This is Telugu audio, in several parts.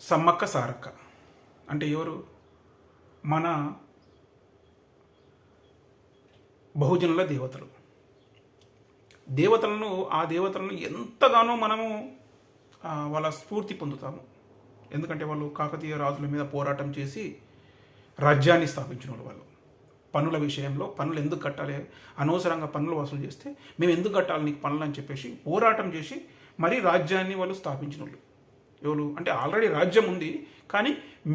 సమ్మక్క సారక్క అంటే ఎవరు? మన బహుజనుల దేవతలు. ఆ దేవతలను ఎంతగానో మనము వాళ్ళ స్ఫూర్తి పొందుతాము. ఎందుకంటే వాళ్ళు కాకతీయ రాజుల మీద పోరాటం చేసి రాజ్యాన్ని స్థాపించిన వాళ్ళు. పన్నుల విషయంలో పన్నులు ఎందుకు కట్టాలి, అనవసరంగా పన్నులు వసూలు చేస్తే మేము ఎందుకు కట్టాలి నీకు పన్నులు అని చెప్పేసి పోరాటం చేసి మరీ రాజ్యాన్ని వాళ్ళు స్థాపించిన వాళ్ళు. ఎవరు అంటే ఆల్రెడీ రాజ్యం ఉంది, కానీ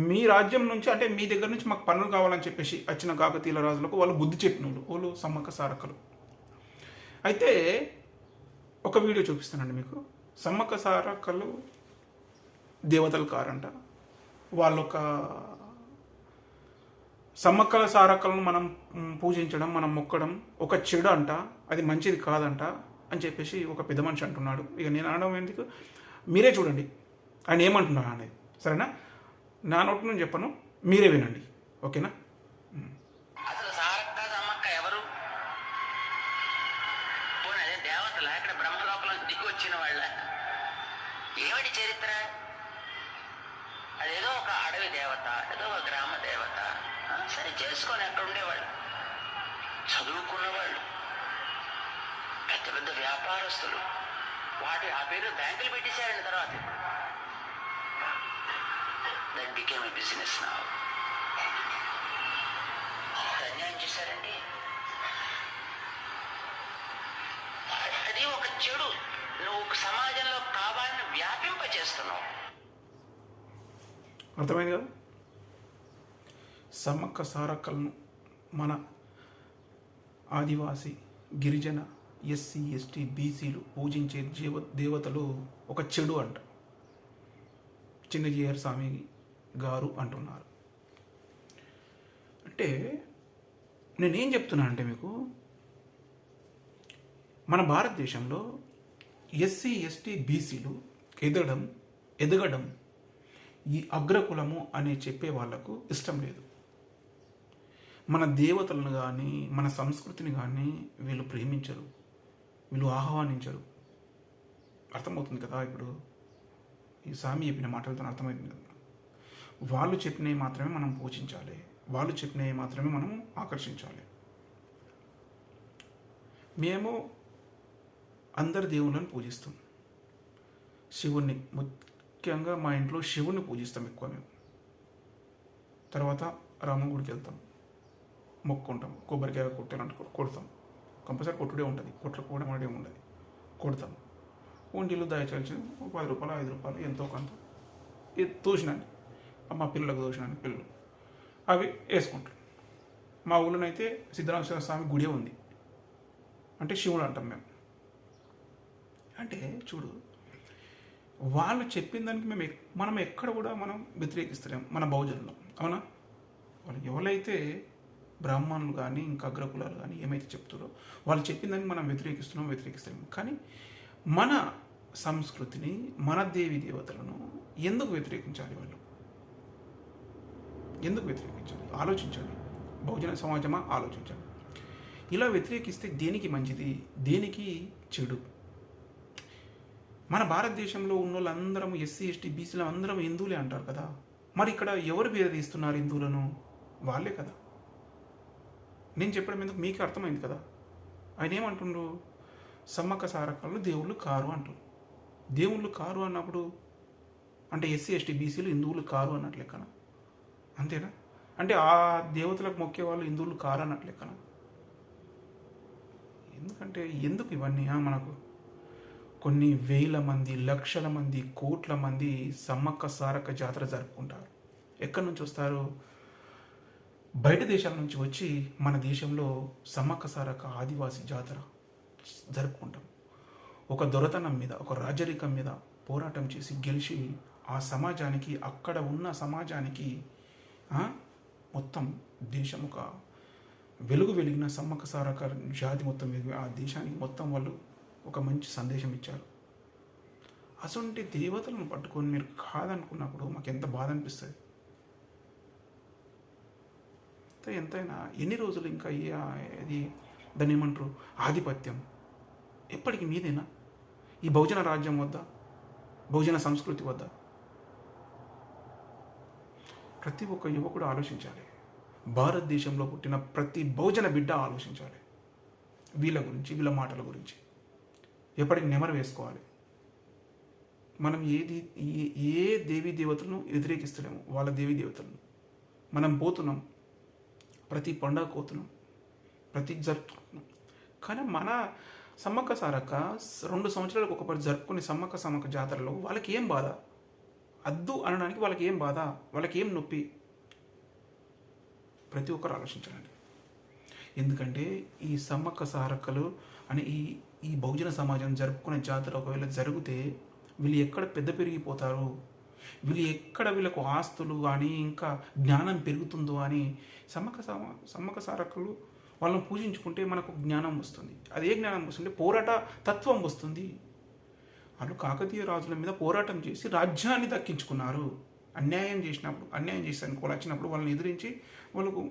మీ రాజ్యం నుంచి అంటే మీ దగ్గర నుంచి మాకు పన్నులు కావాలని చెప్పేసి వచ్చిన కాకతీయుల రాజులకు వాళ్ళు బుద్ధి చెప్పిన వాళ్ళు సమ్మక్క సారక్కలు. అయితే ఒక వీడియో చూపిస్తానండి మీకు. సమ్మక్క సారక్కలు దేవతలు కారంట. వాళ్ళొక సమ్మక్కల సారక్కలను మనం పూజించడం, మనం మొక్కడం ఒక చెడు అంట, అది మంచిది కాదంట అని చెప్పేసి ఒక పెద్ద మనిషి అంటున్నాడు. ఇక నేను అనడం ఎందుకు, మీరే చూడండి ఆయన ఏమంటున్నాడు అనేది. సరేనా? నా నోటి నుంచి చెప్పను, మీరే వినండి. ఓకేనా? అసలు సారక్క సమ్మక్క ఎవరు? పోనీ అదే దేవతల ఇక్కడ బ్రహ్మలోకంలో దిగి వచ్చిన వాళ్ళ ఏమిటి చరిత్ర? అదేదో ఒక అడవి దేవత, ఏదో ఒక గ్రామ దేవత. సరే చేసుకొని అక్కడ ఉండేవాళ్ళు, చదువుకున్న వాళ్ళు, పెద్ద పెద్ద వ్యాపారస్తులు. ఆ పేరు బ్యాంకులు పెట్టేశారండి. తర్వాత దట్ బికేమ్ ఏ బిజినెస్ నా. అన్యాయం చేశారండి. అది ఒక చెడు నువ్వు సమాజంలో కావాలని వ్యాపింపచేస్తున్నావు. అర్థమైంది కదా? సమ్మక్క సారక్కలను మన ఆదివాసి, గిరిజన, ఎస్సీ, ఎస్టీ, బీసీలు పూజించే దేవతలు ఒక చెడు అంట. చిన్నజీయర్ స్వామి గారు అంటున్నారు. అంటే నేనేం చెప్తున్నా అంటే మీకు, మన భారతదేశంలో ఎస్సీ, ఎస్టీ, బీసీలు ఎదగడం ఈ అగ్రకులము అని చెప్పే వాళ్లకు ఇష్టం లేదు. మన దేవతలను కానీ మన సంస్కృతిని కానీ వీళ్ళు ప్రేమించరు, వీళ్ళు ఆహ్వానించరు. అర్థమవుతుంది కదా? ఇప్పుడు ఈ స్వామి చెప్పిన మాటలతో అర్థమవుతుంది కదా? వాళ్ళు చెప్పినవి మాత్రమే మనం పూజించాలి, వాళ్ళు చెప్పినవి మాత్రమే మనం ఆకర్షించాలి. మేము అందరి దేవుళ్ళని పూజిస్తాం. శివుణ్ణి ముఖ్యంగా మా ఇంట్లో శివుణ్ణి పూజిస్తాం ఎక్కువ మేము. తర్వాత రాముని గుడికి వెళ్తాం, మొక్కుంటాం, కొబ్బరికాయ కొట్టాలంటే కొడతాం. కంపల్సరీ కొట్టుడే ఉంటుంది, కొట్టకపోవడం అనేది ఉండదు, కొడతాం. ఉండిలు దయచేసి 10 రూపాయలు 5 రూపాయలు ఎంతో కొంత తోసినాను, మా పిల్లలకు తోసినాను, పిల్లలు అవి వేసుకుంటాం. మా ఊళ్ళోనైతే సిద్ధరామేశ్వర స్వామి గుడి ఉంది, అంటే శివుడు అంటాం మేము. అంటే చూడు, వాళ్ళు చెప్పిన దానికి మనం ఎక్కడ కూడా మనం వ్యతిరేకిస్తలేం మన బహుజనులు. అవునా? వాళ్ళు ఎవరైతే బ్రాహ్మణులు కానీ ఇంకా అగ్రకులాలు కానీ ఏమైతే చెప్తారో వాళ్ళు చెప్పిన దానికి మనం వ్యతిరేకిస్తున్నాం. కానీ మన సంస్కృతిని, మన దేవి దేవతలను ఎందుకు వ్యతిరేకించాలి? వాళ్ళు ఎందుకు వ్యతిరేకించాలి? ఆలోచించాలి. బహుజన సమాజమా ఆలోచించాలి. ఇలా వ్యతిరేకిస్తే దేనికి మంచిది, దేనికి చెడు? మన భారతదేశంలో ఉన్న వాళ్ళందరం ఎస్సీ, ఎస్టీ, బీసీలు అందరం హిందువులే అంటారు కదా. మరి ఇక్కడ ఎవరు వేధిస్తున్నారు హిందువులను? వాళ్ళే కదా. నేను చెప్పడం ఎందుకు, మీకే అర్థమైంది కదా. ఆయన ఏమంటుండ్రు? సమ్మక్క సారక్కలు దేవుళ్ళు కారు అంటారు. దేవుళ్ళు కారు అన్నప్పుడు అంటే ఎస్సీ, ఎస్టీ, బీసీలు హిందువులు కారు అన్నట్లు లెక్కన, అంతేనా? అంటే ఆ దేవతలకు మొక్కే వాళ్ళు హిందువులు కారు అన్నట్లు లెక్కన. ఎందుకంటే ఎందుకు ఇవన్నీ? మనకు కొన్ని వేల మంది, లక్షల మంది, కోట్ల మంది సమ్మక్క సారక్క జాతర జరుపుకుంటారు. ఎక్కడి నుంచి వస్తారు? బయట దేశాల నుంచి వచ్చి మన దేశంలో సమ్మక్క సారక్క ఆదివాసి జాతర జరుపుకుంటాం. ఒక దొరతనం మీద, ఒక రాజరికం మీద పోరాటం చేసి గెలిచి ఆ సమాజానికి, అక్కడ ఉన్న సమాజానికి మొత్తం దేశం ఒక వెలుగు వెలిగిన సమ్మక్క సారక్క జాతి మొత్తం ఆ దేశానికి మొత్తం వాళ్ళు ఒక మంచి సందేశం ఇచ్చారు. అసలు దేవతలను పట్టుకొని మీరు కాదనుకున్నప్పుడు మాకు ఎంత బాధ అనిపిస్తుంది. ఎంతైనా ఎన్ని రోజులు ఇంకా ఇది దాన్ని ఏమంటారు, ఆధిపత్యం ఎప్పటికీ మీదేనా? ఈ బహుజన రాజ్యం వద్ద, బహుజన సంస్కృతి వద్ద ప్రతి ఒక్క యువకుడు ఆలోచించాలి. భారతదేశంలో పుట్టిన ప్రతి బహుజన బిడ్డ ఆలోచించాలి. వీళ్ళ గురించి, వీళ్ళ మాటల గురించి ఎప్పటికి నెమరు వేసుకోవాలి. మనం ఏ దేవీ దేవతలను వ్యతిరేకిస్తలేము, వాళ్ళ దేవీ దేవతలను. మనం పోతున్నాం, ప్రతి పండగ పోతున్నాం, ప్రతి జరుపుకుంటున్నాం. కానీ మన సమ్మక్క సారక్క 2 సంవత్సరాలకు ఒకసారి జరుపుకునే సమ్మక్క జాతరలో వాళ్ళకి ఏం బాధ? అద్దు అనడానికి వాళ్ళకి ఏం బాధ? వాళ్ళకి ఏం నొప్పి? ప్రతి ఒక్కరు ఆలోచించాలండి. ఎందుకంటే ఈ సమ్మక్క సారక్కలు అని ఈ బహుజన సమాజం జరుపుకునే జాతర ఒకవేళ జరిగితే వీళ్ళు ఎక్కడ పెద్ద పెరిగిపోతారు, వీళ్ళు ఎక్కడ వీళ్ళకు ఆస్తులు కానీ ఇంకా జ్ఞానం పెరుగుతుందో అని సమ్మక్క సారక్కలు వాళ్ళని పూజించుకుంటే మనకు జ్ఞానం వస్తుంది. అదే జ్ఞానం వస్తుంటే పోరాట తత్వం వస్తుంది. వాళ్ళు కాకతీయ రాజుల మీద పోరాటం చేసి రాజ్యాన్ని దక్కించుకున్నారు. అన్యాయం చేసి అనుకోవాలి వచ్చినప్పుడు వాళ్ళని ఎదిరించి వాళ్ళకు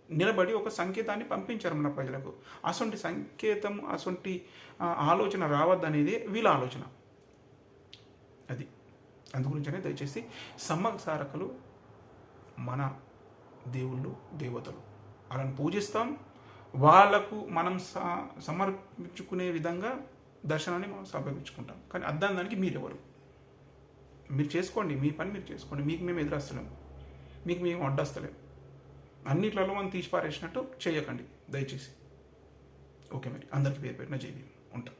నిలబడి ఒక సంకేతాన్ని పంపించారు మన ప్రజలకు. అసొంటి సంకేతం, అసొంటి ఆలోచన రావద్దనేది వీళ్ళ ఆలోచన. అది అందుగురించనే దయచేసి సమ్మక్క సారక్కలు మన దేవుళ్ళు, దేవతలు. వాళ్ళని పూజిస్తాం. వాళ్ళకు మనం సమర్పించుకునే విధంగా దర్శనాన్ని మనం సమర్పించుకుంటాం. కానీ అద్దానికి మీరెవరు? మీరు చేసుకోండి, మీ పని మీరు చేసుకోండి. మీకు మేము ఎదురస్తలేము, మీకు మేము అడ్డస్తలేము. అన్నిట్లలో మనం తీసి పారేసినట్టు చేయకండి దయచేసి. ఓకే, మరి అందరికీ పేరు పెట్టిన జై భీమ్. ఉంటాం.